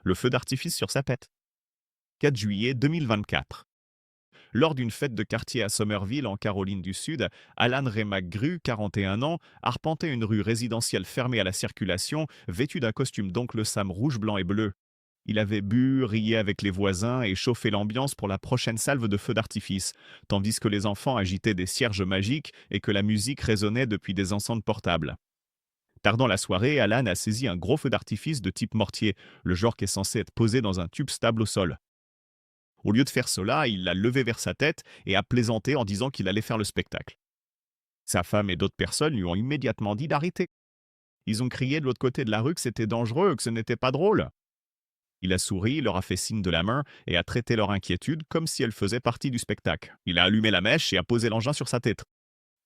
Le feu d'artifice sur sa pète. 4 juillet 2024. Lors d'une fête de quartier à Somerville, en Caroline du Sud, Alan Ray McGrew, 41 ans, arpentait une rue résidentielle fermée à la circulation, vêtu d'un costume d'oncle Sam rouge, blanc et bleu. Il avait bu, riait avec les voisins et chauffé l'ambiance pour la prochaine salve de feux d'artifice, tandis que les enfants agitaient des cierges magiques et que la musique résonnait depuis des enceintes portables. Tardant la soirée, Alan a saisi un gros feu d'artifice de type mortier, le genre qui est censé être posé dans un tube stable au sol. Au lieu de faire cela, il l'a levé vers sa tête et a plaisanté en disant qu'il allait faire le spectacle. Sa femme et d'autres personnes lui ont immédiatement dit d'arrêter. Ils ont crié de l'autre côté de la rue que c'était dangereux, que ce n'était pas drôle. Il a souri, leur a fait signe de la main et a traité leur inquiétude comme si elle faisait partie du spectacle. Il a allumé la mèche et a posé l'engin sur sa tête.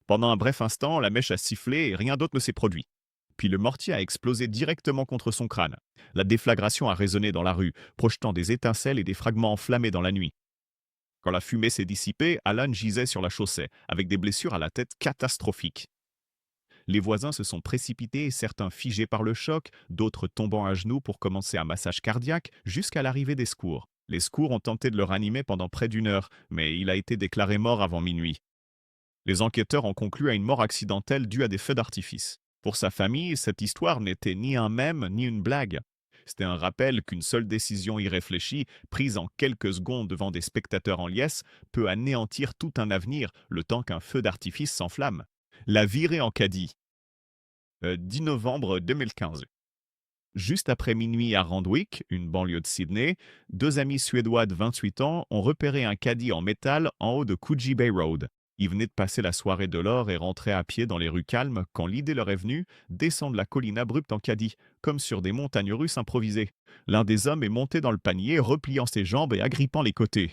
Pendant un bref instant, la mèche a sifflé et rien d'autre ne s'est produit. Puis le mortier a explosé directement contre son crâne. La déflagration a résonné dans la rue, projetant des étincelles et des fragments enflammés dans la nuit. Quand la fumée s'est dissipée, Alan gisait sur la chaussée, avec des blessures à la tête catastrophiques. Les voisins se sont précipités, certains figés par le choc, d'autres tombant à genoux pour commencer un massage cardiaque, jusqu'à l'arrivée des secours. Les secours ont tenté de le ranimer pendant près d'une heure, mais il a été déclaré mort avant minuit. Les enquêteurs ont conclu à une mort accidentelle due à des feux d'artifice. Pour sa famille, cette histoire n'était ni un mème ni une blague. C'était un rappel qu'une seule décision irréfléchie, prise en quelques secondes devant des spectateurs en liesse, peut anéantir tout un avenir le temps qu'un feu d'artifice s'enflamme. La virée en caddie. 10 novembre 2015. Juste après minuit à Randwick, une banlieue de Sydney, deux amis suédois de 28 ans ont repéré un caddie en métal en haut de Coogee Bay Road. Ils venaient de passer la soirée de l'or et rentraient à pied dans les rues calmes quand l'idée leur est venue, descendre la colline abrupte en caddie, comme sur des montagnes russes improvisées. L'un des hommes est monté dans le panier, repliant ses jambes et agrippant les côtés.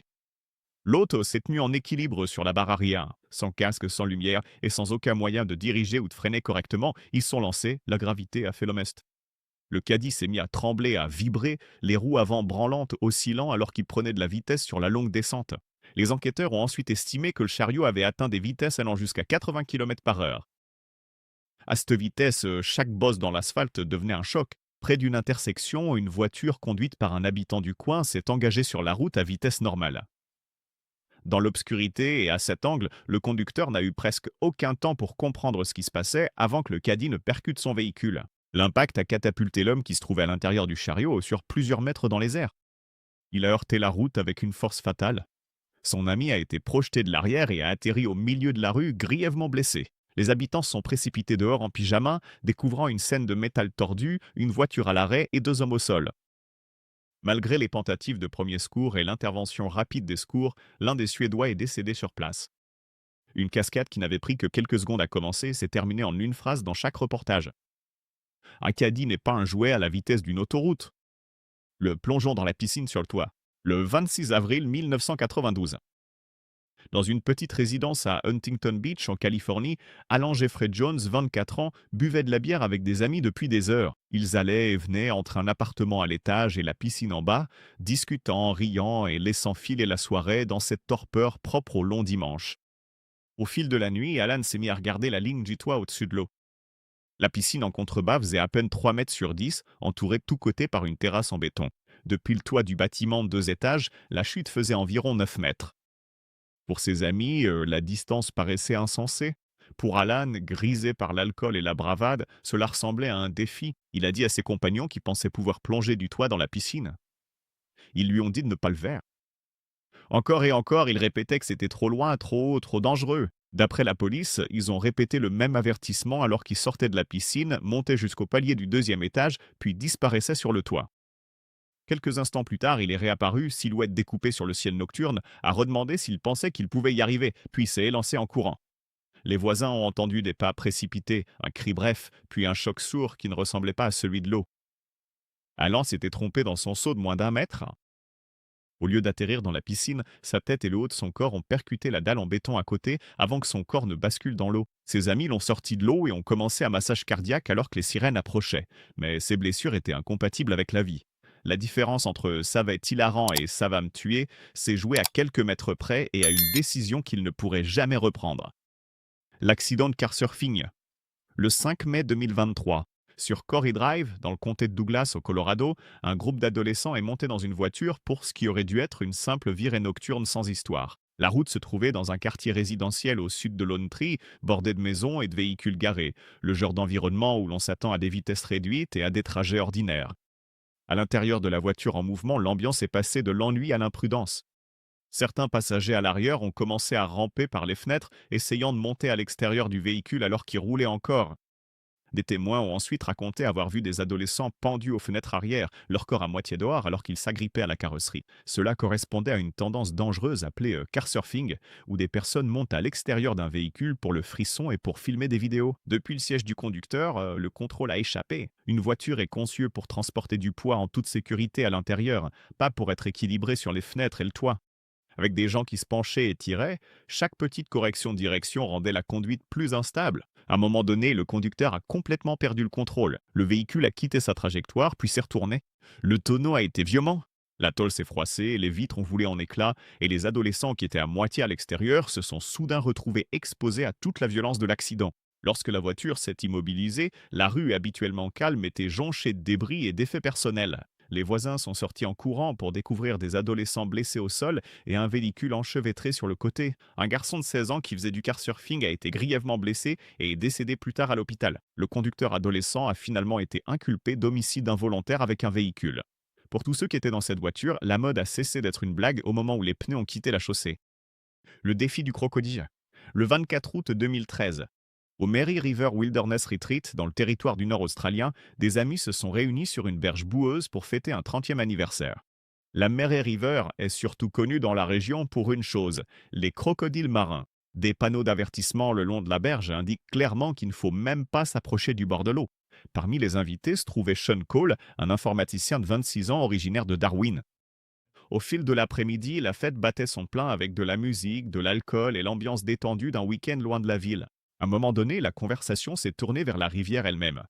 L'autre s'est tenu en équilibre sur la barre arrière. Sans casque, sans lumière et sans aucun moyen de diriger ou de freiner correctement, ils sont lancés, la gravité a fait l'homme est. Le caddie s'est mis à trembler, à vibrer, les roues avant branlantes, oscillant alors qu'il prenait de la vitesse sur la longue descente. Les enquêteurs ont ensuite estimé que le chariot avait atteint des vitesses allant jusqu'à 80 km par heure. À cette vitesse, chaque bosse dans l'asphalte devenait un choc. Près d'une intersection, une voiture conduite par un habitant du coin s'est engagée sur la route à vitesse normale. Dans l'obscurité et à cet angle, le conducteur n'a eu presque aucun temps pour comprendre ce qui se passait avant que le caddie ne percute son véhicule. L'impact a catapulté l'homme qui se trouvait à l'intérieur du chariot sur plusieurs mètres dans les airs. Il a heurté la route avec une force fatale. Son ami a été projeté de l'arrière et a atterri au milieu de la rue, grièvement blessé. Les habitants se sont précipités dehors en pyjama, découvrant une scène de métal tordu, une voiture à l'arrêt et deux hommes au sol. Malgré les tentatives de premiers secours et l'intervention rapide des secours, l'un des Suédois est décédé sur place. Une cascade qui n'avait pris que quelques secondes à commencer s'est terminée en une phrase dans chaque reportage. Un caddie n'est pas un jouet à la vitesse d'une autoroute. Le plongeon dans la piscine sur le toit. Le 26 avril 1992. Dans une petite résidence à Huntington Beach, en Californie, Alan Jeffrey Jones, 24 ans, buvait de la bière avec des amis depuis des heures. Ils allaient et venaient entre un appartement à l'étage et la piscine en bas, discutant, riant et laissant filer la soirée dans cette torpeur propre au long dimanche. Au fil de la nuit, Alan s'est mis à regarder la ligne du toit au-dessus de l'eau. La piscine en contrebas faisait à peine 3 mètres sur 10, entourée de tous côtés par une terrasse en béton. Depuis le toit du bâtiment de 2 étages, la chute faisait environ 9 mètres. Pour ses amis, la distance paraissait insensée. Pour Alan, grisé par l'alcool et la bravade, cela ressemblait à un défi. Il a dit à ses compagnons qu'il pensait pouvoir plonger du toit dans la piscine. Ils lui ont dit de ne pas le faire. Encore et encore, il répétait que c'était trop loin, trop haut, trop dangereux. D'après la police, ils ont répété le même avertissement alors qu'il sortait de la piscine, montait jusqu'au palier du 2e étage, puis disparaissait sur le toit. Quelques instants plus tard, il est réapparu, silhouette découpée sur le ciel nocturne, a redemandé s'il pensait qu'il pouvait y arriver, puis s'est élancé en courant. Les voisins ont entendu des pas précipités, un cri bref, puis un choc sourd qui ne ressemblait pas à celui de l'eau. Alan s'était trompé dans son saut de moins d'1 mètre. Au lieu d'atterrir dans la piscine, sa tête et le haut de son corps ont percuté la dalle en béton à côté avant que son corps ne bascule dans l'eau. Ses amis l'ont sorti de l'eau et ont commencé un massage cardiaque alors que les sirènes approchaient. Mais ses blessures étaient incompatibles avec la vie. La différence entre «ça va être hilarant» et «ça va me tuer» s'est jouée à quelques mètres près et à une décision qu'il ne pourrait jamais reprendre. L'accident de car surfing. Le 5 mai 2023. Sur Corey Drive, dans le comté de Douglas au Colorado, un groupe d'adolescents est monté dans une voiture pour ce qui aurait dû être une simple virée nocturne sans histoire. La route se trouvait dans un quartier résidentiel au sud de Lone Tree, bordé de maisons et de véhicules garés, le genre d'environnement où l'on s'attend à des vitesses réduites et à des trajets ordinaires. À l'intérieur de la voiture en mouvement, l'ambiance est passée de l'ennui à l'imprudence. Certains passagers à l'arrière ont commencé à ramper par les fenêtres, essayant de monter à l'extérieur du véhicule alors qu'il roulait encore. Des témoins ont ensuite raconté avoir vu des adolescents pendus aux fenêtres arrière, leur corps à moitié dehors alors qu'ils s'agrippaient à la carrosserie. Cela correspondait à une tendance dangereuse appelée car surfing, où des personnes montent à l'extérieur d'un véhicule pour le frisson et pour filmer des vidéos. Depuis le siège du conducteur, le contrôle a échappé. Une voiture est conçue pour transporter du poids en toute sécurité à l'intérieur, pas pour être équilibrée sur les fenêtres et le toit. Avec des gens qui se penchaient et tiraient, chaque petite correction de direction rendait la conduite plus instable. À un moment donné, le conducteur a complètement perdu le contrôle. Le véhicule a quitté sa trajectoire puis s'est retourné. Le tonneau a été violent. La tôle s'est froissée, les vitres ont volé en éclats et les adolescents qui étaient à moitié à l'extérieur se sont soudain retrouvés exposés à toute la violence de l'accident. Lorsque la voiture s'est immobilisée, la rue habituellement calme était jonchée de débris et d'effets personnels. Les voisins sont sortis en courant pour découvrir des adolescents blessés au sol et un véhicule enchevêtré sur le côté. Un garçon de 16 ans qui faisait du kartsurfing a été grièvement blessé et est décédé plus tard à l'hôpital. Le conducteur adolescent a finalement été inculpé d'homicide involontaire avec un véhicule. Pour tous ceux qui étaient dans cette voiture, la mode a cessé d'être une blague au moment où les pneus ont quitté la chaussée. Le défi du crocodile. Le 24 août 2013, au Mary River Wilderness Retreat, dans le territoire du Nord australien, des amis se sont réunis sur une berge boueuse pour fêter un 30e anniversaire. La Mary River est surtout connue dans la région pour une chose, les crocodiles marins. Des panneaux d'avertissement le long de la berge indiquent clairement qu'il ne faut même pas s'approcher du bord de l'eau. Parmi les invités se trouvait Sean Cole, un informaticien de 26 ans originaire de Darwin. Au fil de l'après-midi, la fête battait son plein avec de la musique, de l'alcool et l'ambiance détendue d'un week-end loin de la ville. À un moment donné, la conversation s'est tournée vers la rivière elle-même.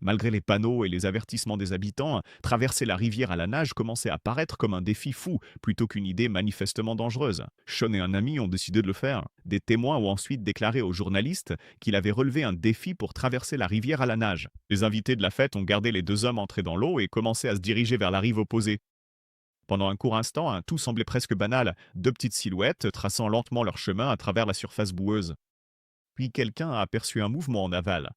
Malgré les panneaux et les avertissements des habitants, traverser la rivière à la nage commençait à paraître comme un défi fou, plutôt qu'une idée manifestement dangereuse. Sean et un ami ont décidé de le faire. Des témoins ont ensuite déclaré aux journalistes qu'il avait relevé un défi pour traverser la rivière à la nage. Les invités de la fête ont gardé les deux hommes entrés dans l'eau et commencé à se diriger vers la rive opposée. Pendant un court instant, tout semblait presque banal, deux petites silhouettes traçant lentement leur chemin à travers la surface boueuse. Puis quelqu'un a aperçu un mouvement en aval.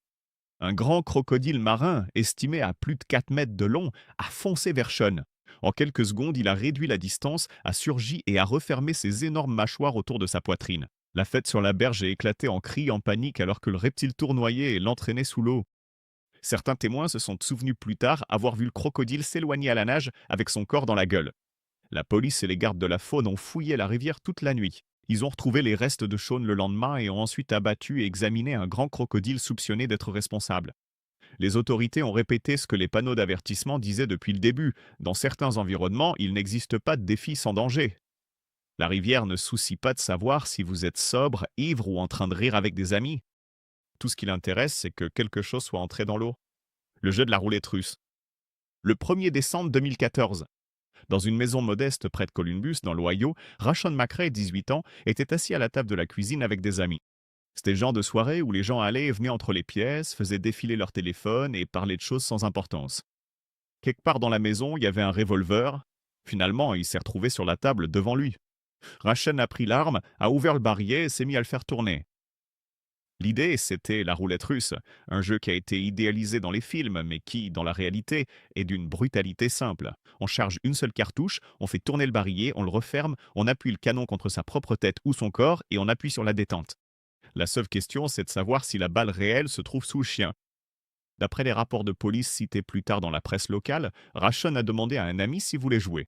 Un grand crocodile marin, estimé à plus de 4 mètres de long, a foncé vers Sean. En quelques secondes, il a réduit la distance, a surgi et a refermé ses énormes mâchoires autour de sa poitrine. La fête sur la berge est éclatée en cris en panique alors que le reptile tournoyait et l'entraînait sous l'eau. Certains témoins se sont souvenus plus tard avoir vu le crocodile s'éloigner à la nage avec son corps dans la gueule. La police et les gardes de la faune ont fouillé la rivière toute la nuit. Ils ont retrouvé les restes de Sean le lendemain et ont ensuite abattu et examiné un grand crocodile soupçonné d'être responsable. Les autorités ont répété ce que les panneaux d'avertissement disaient depuis le début. Dans certains environnements, il n'existe pas de défi sans danger. La rivière ne se soucie pas de savoir si vous êtes sobre, ivre ou en train de rire avec des amis. Tout ce qui l'intéresse, c'est que quelque chose soit entré dans l'eau. Le jeu de la roulette russe. Le 1er décembre 2014, dans une maison modeste près de Columbus, dans l'Ohio, Rashon McRae, 18 ans, était assis à la table de la cuisine avec des amis. C'était le genre de soirée où les gens allaient et venaient entre les pièces, faisaient défiler leur téléphone et parlaient de choses sans importance. Quelque part dans la maison, il y avait un revolver. Finalement, il s'est retrouvé sur la table devant lui. Rashon a pris l'arme, a ouvert le barillet et s'est mis à le faire tourner. L'idée, c'était la roulette russe, un jeu qui a été idéalisé dans les films, mais qui, dans la réalité, est d'une brutalité simple. On charge une seule cartouche, on fait tourner le barillet, on le referme, on appuie le canon contre sa propre tête ou son corps et on appuie sur la détente. La seule question, c'est de savoir si la balle réelle se trouve sous le chien. D'après les rapports de police cités plus tard dans la presse locale, Rashon a demandé à un ami s'il voulait jouer.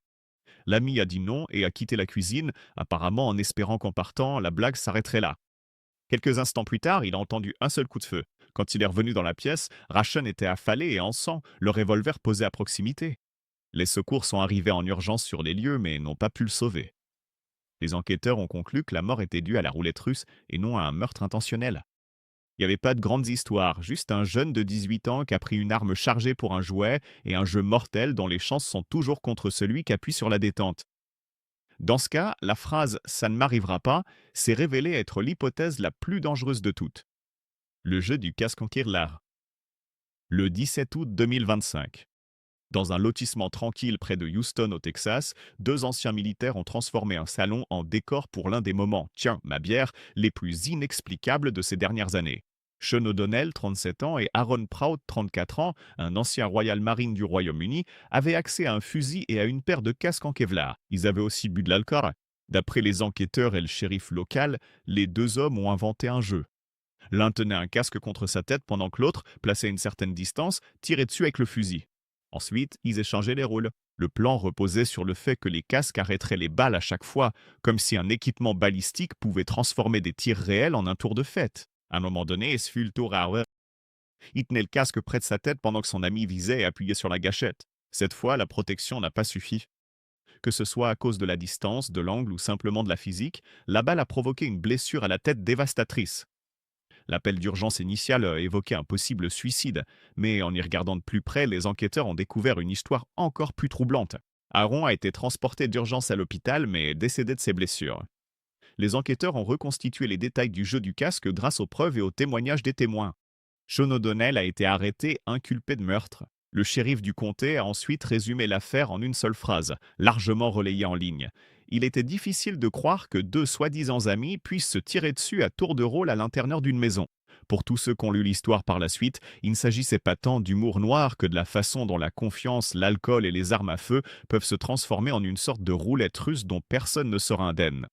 L'ami a dit non et a quitté la cuisine, apparemment en espérant qu'en partant, la blague s'arrêterait là. Quelques instants plus tard, il a entendu un seul coup de feu. Quand il est revenu dans la pièce, Rashon était affalé et en sang, le revolver posé à proximité. Les secours sont arrivés en urgence sur les lieux mais n'ont pas pu le sauver. Les enquêteurs ont conclu que la mort était due à la roulette russe et non à un meurtre intentionnel. Il n'y avait pas de grandes histoires, juste un jeune de 18 ans qui a pris une arme chargée pour un jouet et un jeu mortel dont les chances sont toujours contre celui qui appuie sur la détente. Dans ce cas, la phrase «ça ne m'arrivera pas» s'est révélée être l'hypothèse la plus dangereuse de toutes. Le jeu du casse-conquérir l'art. Le 17 août 2025. Dans un lotissement tranquille près de Houston au Texas, deux anciens militaires ont transformé un salon en décor pour l'un des moments, tiens, ma bière, les plus inexplicables de ces dernières années. Sean O'Donnell, 37 ans, et Aaron Proud, 34 ans, un ancien Royal Marine du Royaume-Uni, avaient accès à un fusil et à une paire de casques en Kevlar. Ils avaient aussi bu de l'alcool. D'après les enquêteurs et le shérif local, les deux hommes ont inventé un jeu. L'un tenait un casque contre sa tête pendant que l'autre, placé à une certaine distance, tirait dessus avec le fusil. Ensuite, ils échangeaient les rôles. Le plan reposait sur le fait que les casques arrêteraient les balles à chaque fois, comme si un équipement balistique pouvait transformer des tirs réels en un tour de fête. À un moment donné, ce fut le tour à Harvey. Il tenait le casque près de sa tête pendant que son ami visait et appuyait sur la gâchette. Cette fois, la protection n'a pas suffi. Que ce soit à cause de la distance, de l'angle ou simplement de la physique, la balle a provoqué une blessure à la tête dévastatrice. L'appel d'urgence initial évoquait un possible suicide, mais en y regardant de plus près, les enquêteurs ont découvert une histoire encore plus troublante. Aaron a été transporté d'urgence à l'hôpital, mais est décédé de ses blessures. Les enquêteurs ont reconstitué les détails du jeu du casque grâce aux preuves et aux témoignages des témoins. Sean O'Donnell a été arrêté inculpé de meurtre. Le shérif du comté a ensuite résumé l'affaire en une seule phrase, largement relayée en ligne. Il était difficile de croire que deux soi-disant amis puissent se tirer dessus à tour de rôle à l'intérieur d'une maison. Pour tous ceux qui ont lu l'histoire par la suite, il ne s'agissait pas tant d'humour noir que de la façon dont la confiance, l'alcool et les armes à feu peuvent se transformer en une sorte de roulette russe dont personne ne sera indemne.